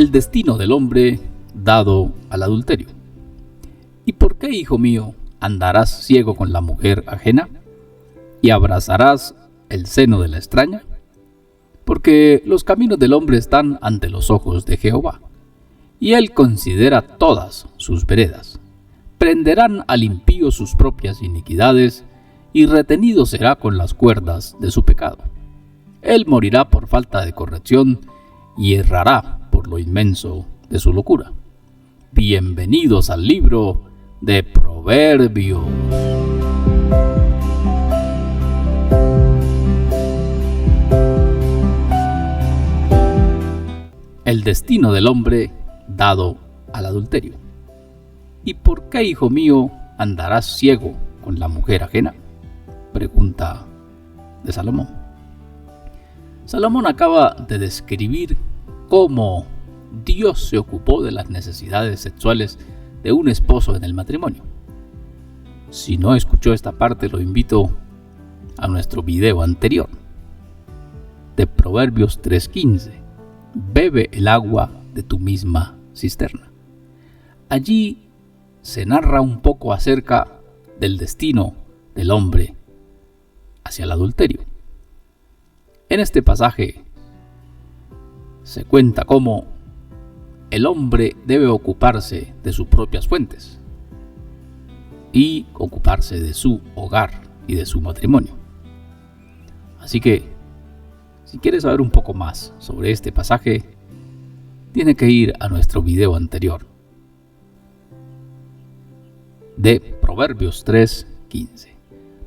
El destino del hombre dado al adulterio. ¿Y por qué, hijo mío, andarás ciego con la mujer ajena? ¿Y abrazarás el seno de la extraña? Porque los caminos del hombre están ante los ojos de Jehová, y él considera todas sus veredas. Prenderán al impío sus propias iniquidades, y retenido será con las cuerdas de su pecado. Él morirá por falta de corrección, y errará por lo inmenso de su locura. Bienvenidos al libro de Proverbios. El destino del hombre dado al adulterio. ¿Y por qué, hijo mío, andarás ciego con la mujer ajena? Pregunta de Salomón. Salomón acaba de describir cómo Dios se ocupó de las necesidades sexuales de un esposo en el matrimonio. Si no escuchó esta parte, lo invito a nuestro video anterior de Proverbios 3:15. Bebe el agua de tu misma cisterna. Allí se narra un poco acerca del destino del hombre hacia el adulterio. En este pasaje se cuenta cómo el hombre debe ocuparse de sus propias fuentes y ocuparse de su hogar y de su matrimonio. Así que, si quieres saber un poco más sobre este pasaje, tiene que ir a nuestro video anterior de Proverbios 3:15.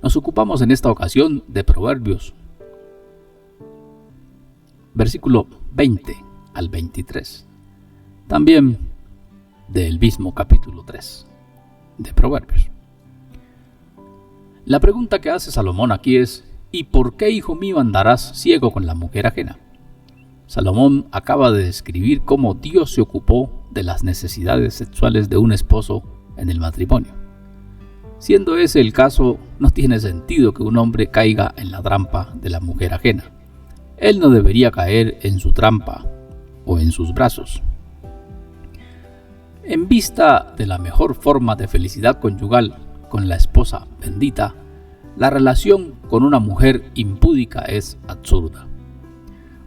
Nos ocupamos en esta ocasión de Proverbios, versículo 20 al 23. También del mismo capítulo 3 de Proverbios. La pregunta que hace Salomón aquí es: ¿y por qué, hijo mío, andarás ciego con la mujer ajena? Salomón acaba de describir cómo Dios se ocupó de las necesidades sexuales de un esposo en el matrimonio. Siendo ese el caso, no tiene sentido que un hombre caiga en la trampa de la mujer ajena. Él no debería caer en su trampa o en sus brazos. En vista de la mejor forma de felicidad conyugal con la esposa bendita, la relación con una mujer impúdica es absurda,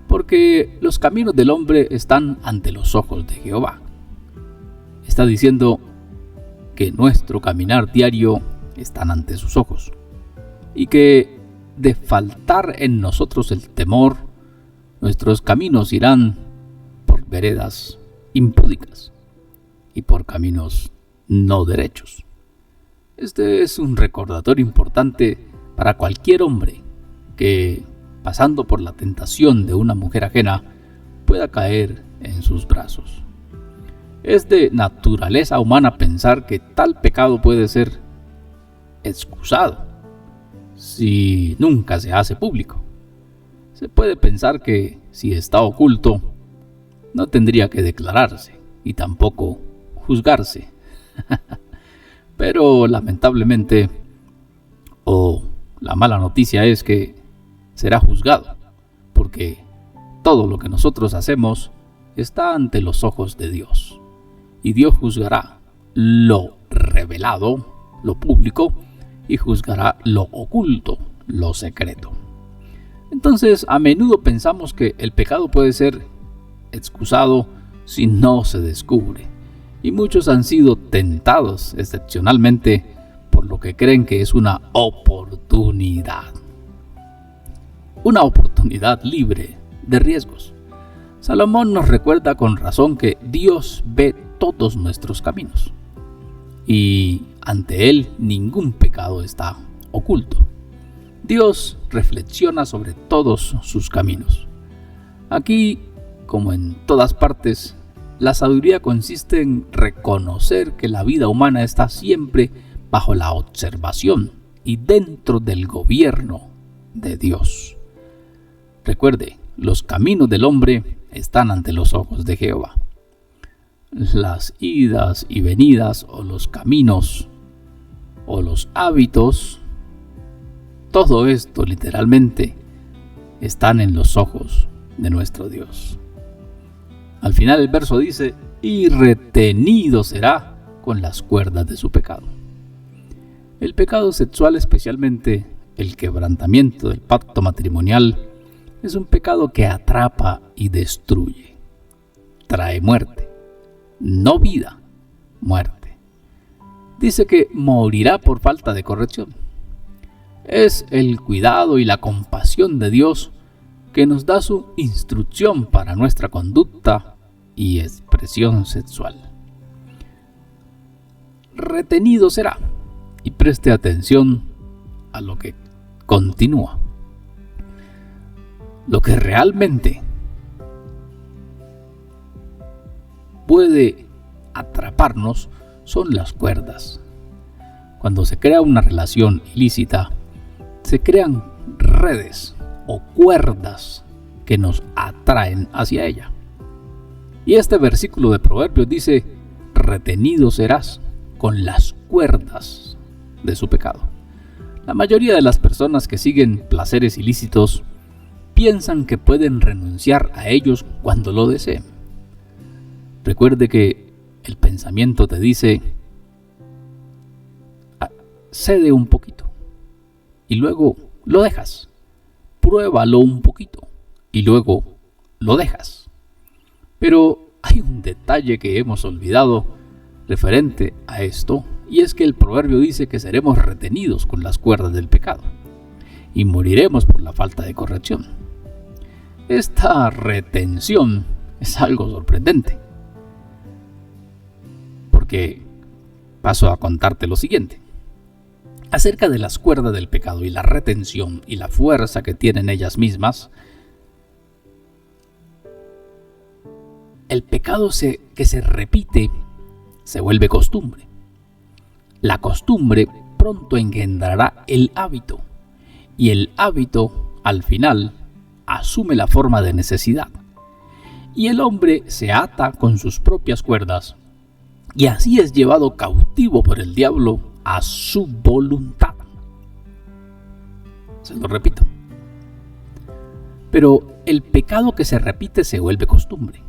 porque los caminos del hombre están ante los ojos de Jehová. Está diciendo que nuestro caminar diario están ante sus ojos, y que de faltar en nosotros el temor, nuestros caminos irán por veredas impúdicas y por caminos no derechos. Este es un recordatorio importante para cualquier hombre que, pasando por la tentación de una mujer ajena, pueda caer en sus brazos. Es de naturaleza humana pensar que tal pecado puede ser excusado si nunca se hace público. Se puede pensar que si está oculto, no tendría que declararse y tampoco juzgarse. Pero lamentablemente, la mala noticia es que será juzgado, porque todo lo que nosotros hacemos está ante los ojos de Dios, y Dios juzgará lo revelado, lo público, y juzgará lo oculto, lo secreto. Entonces, a menudo pensamos que el pecado puede ser excusado si no se descubre, y muchos han sido tentados excepcionalmente por lo que creen que es una oportunidad libre de riesgos. Salomón nos recuerda con razón que Dios ve todos nuestros caminos, y ante Él ningún pecado está oculto. Dios reflexiona sobre todos sus caminos. Aquí, como en todas partes, la sabiduría consiste en reconocer que la vida humana está siempre bajo la observación y dentro del gobierno de Dios. Recuerde, los caminos del hombre están ante los ojos de Jehová. Las idas y venidas, o los caminos, o los hábitos, todo esto literalmente están en los ojos de nuestro Dios. Al final el verso dice, y retenido será con las cuerdas de su pecado. El pecado sexual, especialmente el quebrantamiento del pacto matrimonial, es un pecado que atrapa y destruye. Trae muerte, no vida, muerte. Dice que morirá por falta de corrección. Es el cuidado y la compasión de Dios que nos da su instrucción para nuestra conducta y expresión sexual. Retenido será, y preste atención a lo que continúa. Lo que realmente puede atraparnos son las cuerdas. Cuando se crea una relación ilícita, se crean redes o cuerdas que nos atraen hacia ella. Y este versículo de Proverbios dice, retenido serás con las cuerdas de su pecado. La mayoría de las personas que siguen placeres ilícitos piensan que pueden renunciar a ellos cuando lo deseen. Recuerde que el pensamiento te dice, cede un poquito y luego lo dejas. Pruébalo un poquito y luego lo dejas. Pero hay un detalle que hemos olvidado referente a esto, y es que el proverbio dice que seremos retenidos con las cuerdas del pecado y moriremos por la falta de corrección. Esta retención es algo sorprendente, porque paso a contarte lo siguiente. Acerca de las cuerdas del pecado y la retención y la fuerza que tienen ellas mismas, el pecado que se repite se vuelve costumbre. La costumbre pronto engendrará el hábito, y el hábito, al final, asume la forma de necesidad. Y el hombre se ata con sus propias cuerdas, y así es llevado cautivo por el diablo a su voluntad. Se lo repito. Pero el pecado que se repite se vuelve costumbre.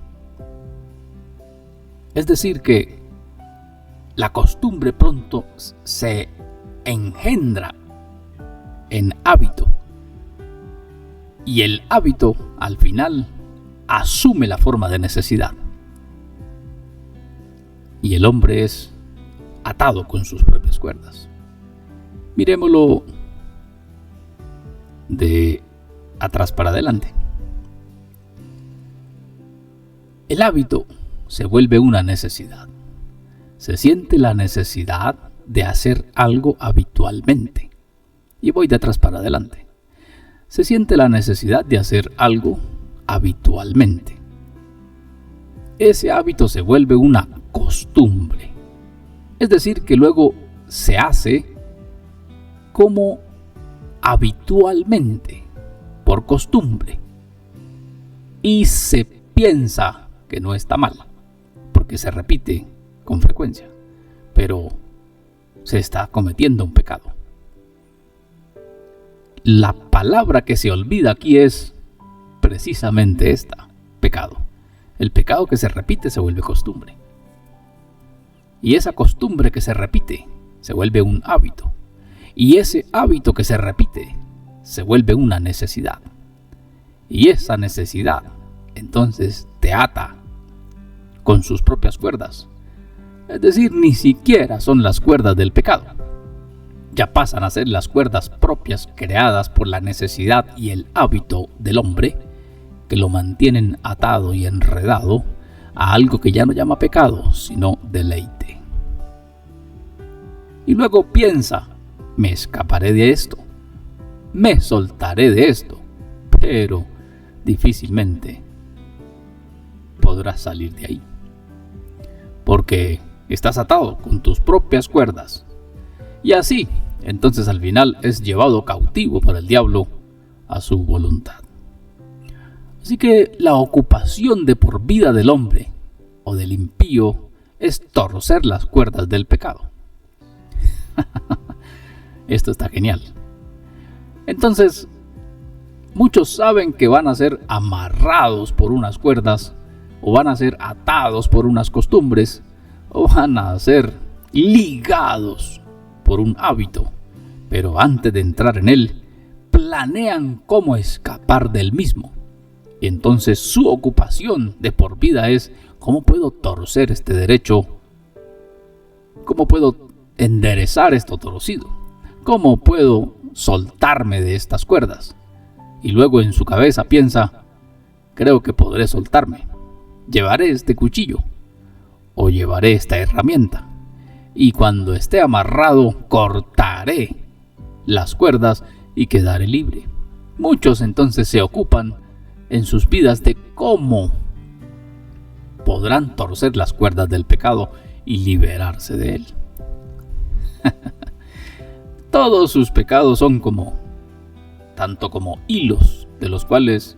Es decir que la costumbre pronto se engendra en hábito. Y el hábito, al final, asume la forma de necesidad. Y el hombre es atado con sus propias cuerdas. Miremoslo de atrás para adelante. El hábito se vuelve una necesidad. Se siente la necesidad de hacer algo habitualmente. Y voy de atrás para adelante. Se siente la necesidad de hacer algo habitualmente. Ese hábito se vuelve una costumbre. Es decir, que luego se hace como habitualmente, por costumbre. Y se piensa que no está mal, porque se repite con frecuencia, pero se está cometiendo un pecado. La palabra que se olvida aquí es precisamente esta, pecado. El pecado que se repite se vuelve costumbre. Y esa costumbre que se repite se vuelve un hábito. Y ese hábito que se repite se vuelve una necesidad. Y esa necesidad entonces te ata con sus propias cuerdas. Es decir, ni siquiera son las cuerdas del pecado. Ya pasan a ser las cuerdas propias creadas por la necesidad y el hábito del hombre, que lo mantienen atado y enredado a algo que ya no llama pecado, sino deleite. Y luego piensa, me escaparé de esto, me soltaré de esto, pero difícilmente podrás salir de ahí, porque estás atado con tus propias cuerdas. Y así, entonces al final es llevado cautivo por el diablo a su voluntad. Así que la ocupación de por vida del hombre o del impío es torcer las cuerdas del pecado. Esto está genial. Entonces, muchos saben que van a ser amarrados por unas cuerdas o van a ser atados por unas costumbres, o van a ser ligados por un hábito, pero antes de entrar en él, planean cómo escapar del mismo. Y entonces su ocupación de por vida es: ¿cómo puedo torcer este derecho? ¿Cómo puedo enderezar esto torcido? ¿Cómo puedo soltarme de estas cuerdas? Y luego en su cabeza piensa: creo que podré soltarme. Llevaré este cuchillo o llevaré esta herramienta, y cuando esté amarrado cortaré las cuerdas y quedaré libre. Muchos entonces se ocupan en sus vidas de cómo podrán torcer las cuerdas del pecado y liberarse de él. Todos sus pecados son tanto como hilos de los cuales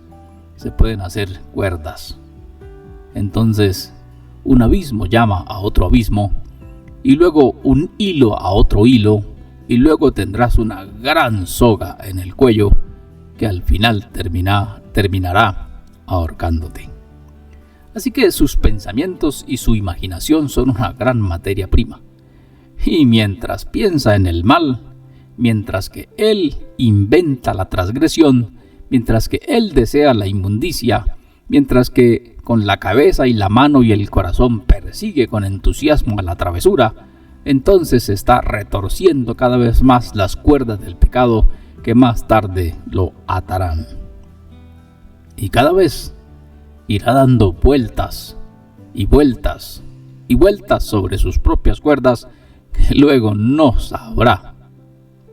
se pueden hacer cuerdas. Entonces, un abismo llama a otro abismo, y luego un hilo a otro hilo, y luego tendrás una gran soga en el cuello que al final terminará ahorcándote. Así que sus pensamientos y su imaginación son una gran materia prima. Y mientras piensa en el mal, mientras que él inventa la transgresión, mientras que él desea la inmundicia, mientras que con la cabeza y la mano y el corazón persigue con entusiasmo a la travesura, entonces está retorciendo cada vez más las cuerdas del pecado que más tarde lo atarán. Y cada vez irá dando vueltas y vueltas y vueltas sobre sus propias cuerdas, que luego no sabrá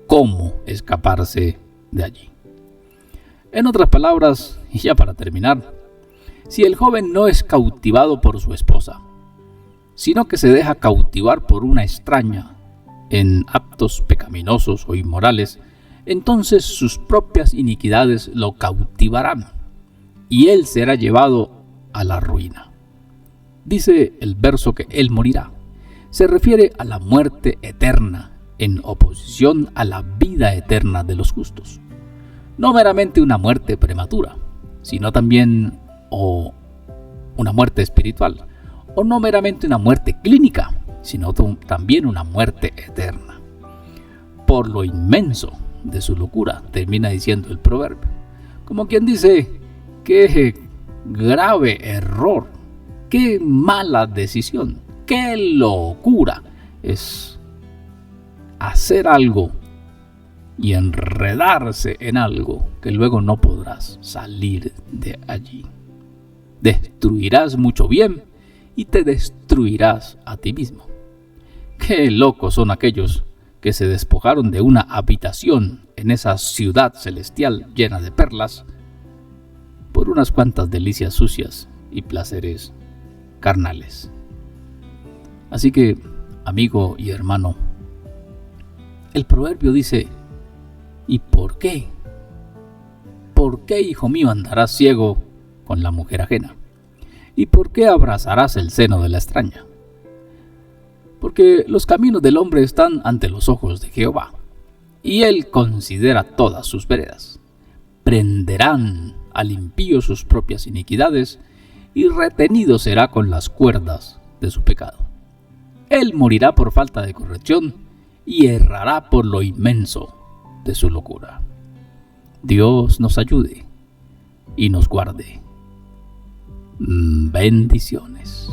cómo escaparse de allí. En otras palabras, y ya para terminar, si el joven no es cautivado por su esposa, sino que se deja cautivar por una extraña en actos pecaminosos o inmorales, entonces sus propias iniquidades lo cautivarán y él será llevado a la ruina. Dice el verso que él morirá. Se refiere a la muerte eterna en oposición a la vida eterna de los justos. No meramente una muerte prematura, sino también una muerte espiritual, o no meramente una muerte clínica, sino también una muerte eterna. Por lo inmenso de su locura, termina diciendo el proverbio. Como quien dice: qué grave error, qué mala decisión, qué locura es hacer algo y enredarse en algo que luego no podrás salir de allí. Destruirás mucho bien y te destruirás a ti mismo. Qué locos son aquellos que se despojaron de una habitación en esa ciudad celestial llena de perlas por unas cuantas delicias sucias y placeres carnales. Así que, amigo y hermano, el proverbio dice: ¿y por qué? ¿Por qué, hijo mío, andarás ciego con la mujer ajena? ¿Y por qué abrazarás el seno de la extraña? Porque los caminos del hombre están ante los ojos de Jehová, y él considera todas sus veredas. Prenderán al impío sus propias iniquidades, y retenido será con las cuerdas de su pecado. Él morirá por falta de corrección, y errará por lo inmenso de su locura. Dios nos ayude y nos guarde. Bendiciones.